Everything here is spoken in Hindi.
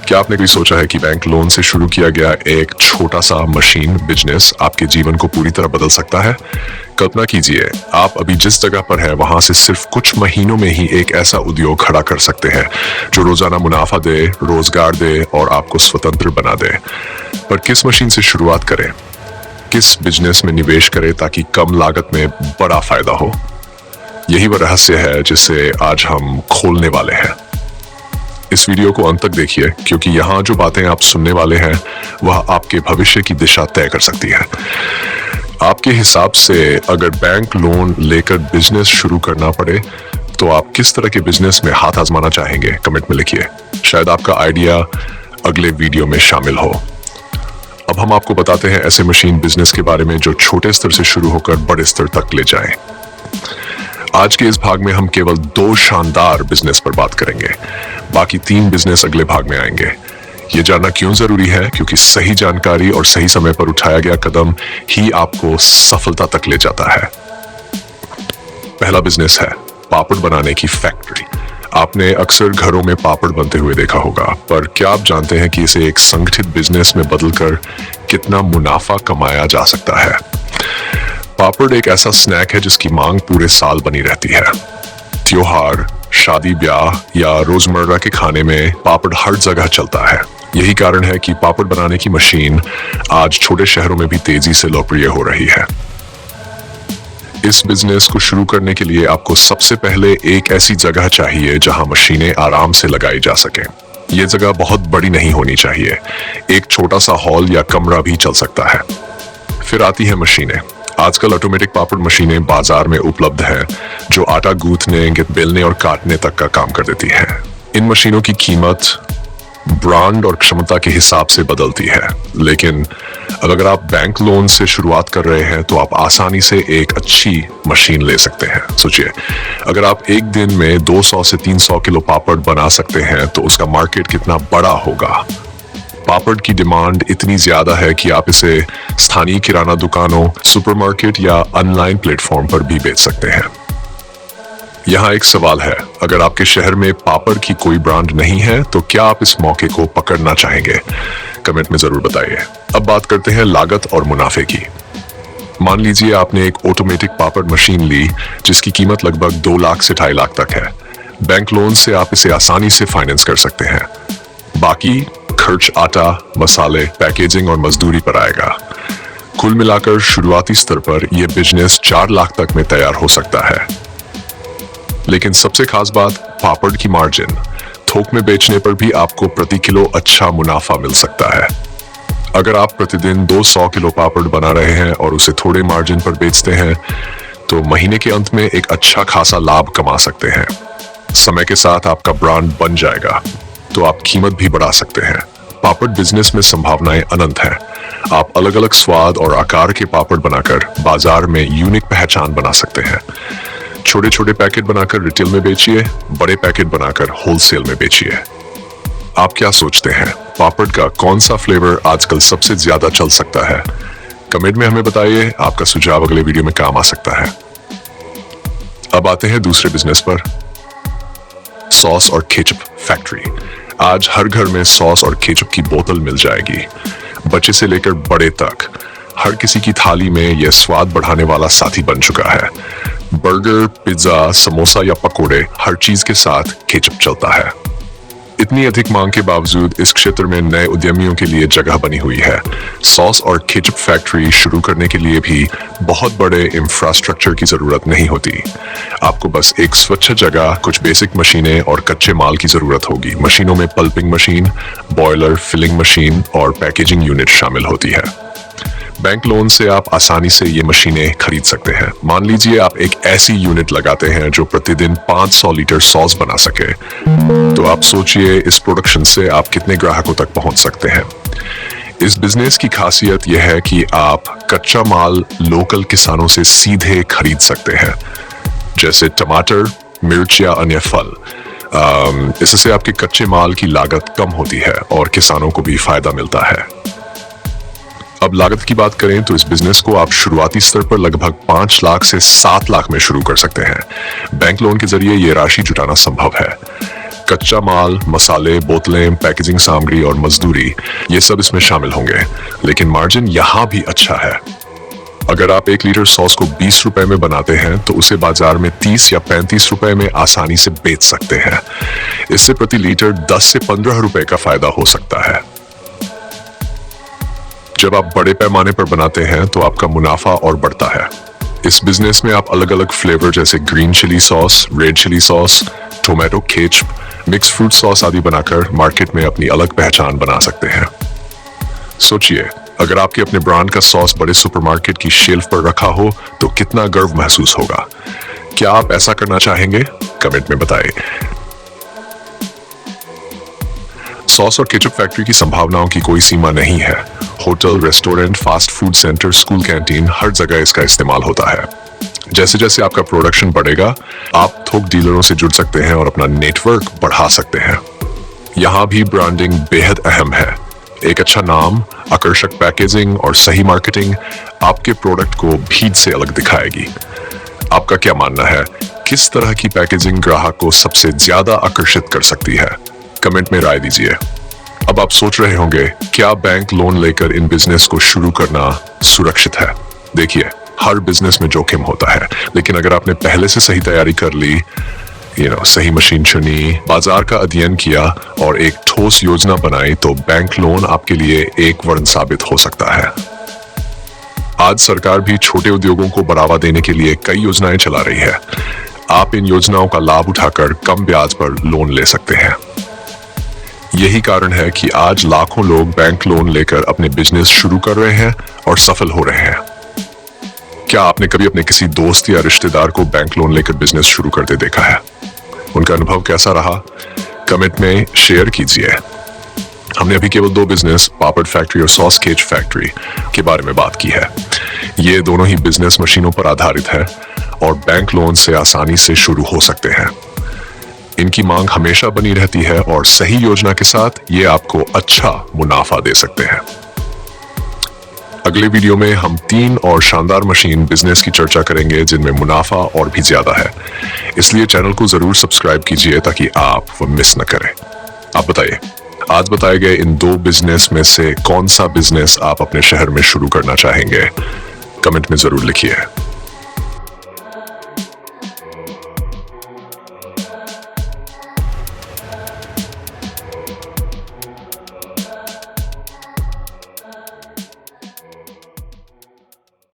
क्या आपने कभी सोचा है कि बैंक लोन से शुरू किया गया एक छोटा सा मशीन बिजनेस आपके जीवन को पूरी तरह बदल सकता है? कल्पना कीजिए, आप अभी जिस जगह पर हैं वहां से सिर्फ कुछ महीनों में ही एक ऐसा उद्योग खड़ा कर सकते हैं जो रोजाना मुनाफा दे, रोजगार दे और आपको स्वतंत्र बना दे। पर किस मशीन से शुरुआत करें? किस बिजनेस में निवेश करें ताकि कम लागत में बड़ा फायदा हो? यही वह रहस्य है जिसे आज हम खोलने वाले हैं। इस वीडियो को अंत तक देखिए, क्योंकि यहाँ जो बातें आप सुनने वाले हैं वह आपके भविष्य की दिशा तय कर सकती है। आपके हिसाब से अगर बैंक लोन लेकर बिजनेस शुरू करना पड़े तो आप किस तरह के बिजनेस में हाथ आजमाना चाहेंगे? कमेंट में लिखिए। शायद आपका आइडिया अगले वीडियो में शामिल हो। अब हम आपको बताते हैं ऐसे मशीन बिजनेस के बारे में जो छोटे स्तर से शुरू होकर बड़े स्तर तक ले जाएं। आज के इस भाग में हम केवल 2 शानदार बिजनेस पर बात करेंगे, बाकी 3 बिजनेस अगले भाग में आएंगे। ये जानना क्यों जरूरी है? क्योंकि सही जानकारी और सही समय पर उठाया गया कदम ही आपको सफलता तक ले जाता है। पहला बिजनेस है पापड़ बनाने की फैक्ट्री। आपने अक्सर घरों में पापड़ बनते हुए देखा होगा, पर क्या आप जानते हैं कि इसे एक संगठित बिजनेस में बदलकर कितना मुनाफा कमाया जा सकता है? पापड़ एक ऐसा स्नैक है जिसकी मांग पूरे साल बनी रहती है। त्योहार, शादी ब्याह या रोजमर्रा के खाने में पापड़ हर जगह चलता है। यही कारण है कि पापड़ बनाने की मशीन आज छोटे शहरों में भी तेजी से लोकप्रिय हो रही है। इस बिजनेस को शुरू करने के लिए आपको सबसे पहले एक ऐसी जगह चाहिए जहां मशीनें आराम से लगाई जा सकें। ये जगह बहुत बड़ी नहीं होनी चाहिए, एक छोटा सा हॉल या कमरा भी चल सकता है। फिर आती है मशीनें। आजकल ऑटोमेटिक पापड़ मशीनें बाजार में उपलब्ध हैं जो आटा गूंथने, बेलने और काटने तक का काम कर देती हैं। इन मशीनों की कीमत ब्रांड और क्षमता के हिसाब से बदलती है, लेकिन अब अगर आप बैंक लोन से शुरुआत कर रहे हैं तो आप आसानी से एक अच्छी मशीन ले सकते हैं। सोचिए, अगर आप एक दिन में 200 से 300 किलो पापड़ बना सकते हैं तो उसका मार्केट कितना बड़ा होगा। पापड़ की डिमांड इतनी ज्यादा है कि आप इसे स्थानीय किराना दुकानों, सुपरमार्केट या ऑनलाइन प्लेटफॉर्म पर भी बेच सकते हैं। यहाँ एक सवाल है, अगर आपके शहर में पापड़ की कोई ब्रांड नहीं है तो क्या आप इस मौके को पकड़ना चाहेंगे? कमेंट में जरूर बताइए। अब बात करते हैं लागत और मुनाफे की। मान लीजिए आपने एक ऑटोमेटिक पापड़ मशीन ली जिसकी कीमत लगभग 2 लाख से 2.5 लाख तक है। बैंक लोन से आप इसे आसानी से फाइनेंस कर सकते हैं। बाकी खर्च आटा, मसाले, पैकेजिंग और मजदूरी पर आएगा। कुल मिलाकर शुरुआती स्तर पर यह बिजनेस 4 लाख तक में तैयार हो सकता है। लेकिन सबसे खास बात पापड़ की मार्जिन। थोक में बेचने पर भी आपको प्रति किलो अच्छा मुनाफा मिल सकता है। अगर आप प्रतिदिन 200 किलो पापड़ बना रहे हैं और उसे थोड़े मार्जिन पर बेचते हैं तो महीने के अंत में एक अच्छा खासा लाभ कमा सकते हैं। समय के साथ आपका ब्रांड बन जाएगा तो आप कीमत भी बढ़ा सकते हैं। पापड़ बिजनेस में संभावनाएं अनंत हैं। आप अलग अलग स्वाद और आकार के पापड़ बनाकर बाजार में यूनिक पहचान बना सकते हैं। छोटे छोटे पैकेट बनाकर रिटेल में बेचिए, बड़े पैकेट बनाकर होलसेल में बेचिए। आप क्या सोचते हैं, पापड़ का कौन सा फ्लेवर आजकल सबसे ज्यादा चल सकता है? कमेंट में हमें बताइए, आपका सुझाव अगले वीडियो में काम आ सकता है। अब आते हैं दूसरे बिजनेस पर, सॉस और केचप फैक्ट्री। आज हर घर में सॉस और केचप की बोतल मिल जाएगी। बच्चे से लेकर बड़े तक हर किसी की थाली में यह स्वाद बढ़ाने वाला साथी बन चुका है। बर्गर, पिज्जा, समोसा या पकोड़े, हर चीज के साथ केचप चलता है। इतनी अधिक मांग के बावजूद इस क्षेत्र में नए उद्यमियों के लिए जगह बनी हुई है। सॉस और केचप फैक्ट्री शुरू करने के लिए भी बहुत बड़े इंफ्रास्ट्रक्चर की जरूरत नहीं होती। आपको बस एक स्वच्छ जगह, कुछ बेसिक मशीनें और कच्चे माल की जरूरत होगी। मशीनों में pulping machine, boiler, filling machine और पैकेजिंग यूनिट शामिल होती है। बैंक लोन से आप आसानी से ये मशीनें खरीद सकते हैं। मान लीजिए आप एक ऐसी यूनिट लगाते हैं जो प्रतिदिन 500 लीटर सॉस बना सके, तो आप सोचिए इस प्रोडक्शन से आप कितने ग्राहकों तक पहुंच सकते हैं। इस बिजनेस की खासियत यह है कि आप कच्चा माल लोकल किसानों से सीधे खरीद सकते हैं, जैसे टमाटर, मिर्च या अन्य फल। इससे आपके कच्चे माल की लागत कम होती है और किसानों को भी फायदा मिलता है। अब लागत की बात करें तो इस बिजनेस को आप शुरुआती स्तर पर लगभग 5 लाख से 7 लाख में शुरू कर सकते हैं। बैंक लोन के जरिए ये राशि जुटाना संभव है। कच्चा माल, मसाले, बोतलें, पैकेजिंग सामग्री और मजदूरी, ये सब इसमें शामिल होंगे, लेकिन मार्जिन यहाँ भी अच्छा है। अगर आप 1 लीटर सॉस को 20 रुपए में बनाते हैं तो उसे बाजार में 30 या 35 रुपए में आसानी से बेच सकते हैं। इससे प्रति लीटर 10 से 15 रुपए का फायदा हो सकता है। जब आप बड़े पैमाने पर बनाते हैं तो आपका मुनाफा और बढ़ता है। इस बिजनेस में आप अलग अलग फ्लेवर जैसे green chilli sauce, red chilli sauce, tomato ketchup, mix fruit sauce आदि बनाकर मार्केट में अपनी अलग पहचान बना सकते हैं। सोचिए, अगर आपके अपने ब्रांड का सॉस बड़े सुपरमार्केट की शेल्फ पर रखा हो तो कितना गर्व महसूस होगा। क्या आप ऐसा करना चाहेंगे? कमेंट में बताएं। सॉस और केचप फैक्ट्री की संभावनाओं की कोई सीमा नहीं है। Hotel, restaurant, fast food centre, school canteen, हर जगह इसका इस्तेमाल होता है। जैसे जैसे आपका प्रोडक्शन बढ़ेगा, आप थोक डीलरों से जुड़ सकते हैं और अपना नेटवर्क बढ़ा सकते हैं। यहाँ भी ब्रांडिंग बेहद अहम है। एक अच्छा नाम, आकर्षक पैकेजिंग और सही मार्केटिंग आपके प्रोडक्ट को भीड़ से अलग दिखाएगी। आपका क्या मानना है? किस तरह की पैकेजिंग ग्राहक को सबसे ज्यादा आकर्षित कर सकती है? कमेंट में राय दीजिए। अब आप सोच रहे होंगे, क्या बैंक लोन लेकर इन बिजनेस को शुरू करना सुरक्षित है? देखिए, हर बिजनेस में जोखिम होता है, लेकिन अगर आपने पहले से सही तैयारी कर ली, सही मशीन चुनी, बाजार का अध्ययन किया और एक ठोस योजना बनाई, तो बैंक लोन आपके लिए एक वरदान साबित हो सकता है। आज सरकार भी छोटे उद्योगों को बढ़ावा देने के लिए कई योजनाएं चला रही है। आप इन योजनाओं का लाभ उठाकर कम ब्याज पर लोन ले सकते हैं। यही कारण है कि आज लाखों लोग बैंक लोन लेकर अपने बिजनेस शुरू कर रहे हैं और सफल हो रहे हैं। क्या आपने कभी अपने किसी दोस्त या रिश्तेदार को बैंक लोन लेकर बिजनेस शुरू करते देखा है? उनका अनुभव कैसा रहा? कमेंट में शेयर कीजिए। हमने अभी केवल 2 बिजनेस, पापड़ फैक्ट्री और सॉस केच फैक्ट्री के बारे में बात की है। ये दोनों ही बिजनेस मशीनों पर आधारित है और बैंक लोन से आसानी से शुरू हो सकते हैं। इनकी मांग हमेशा बनी रहती है और सही योजना के साथ ये आपको अच्छा मुनाफा दे सकते हैं। अगले वीडियो में हम 3 और शानदार मशीन बिजनेस की चर्चा करेंगे जिनमें मुनाफा और भी ज्यादा है। इसलिए चैनल को जरूर सब्सक्राइब कीजिए ताकि आप वो मिस न करें। आप बताइए, आज बताए गए इन 2 बिजनेस में से कौन सा बिजनेस आप अपने शहर में शुरू करना चाहेंगे? कमेंट में जरूर लिखिए।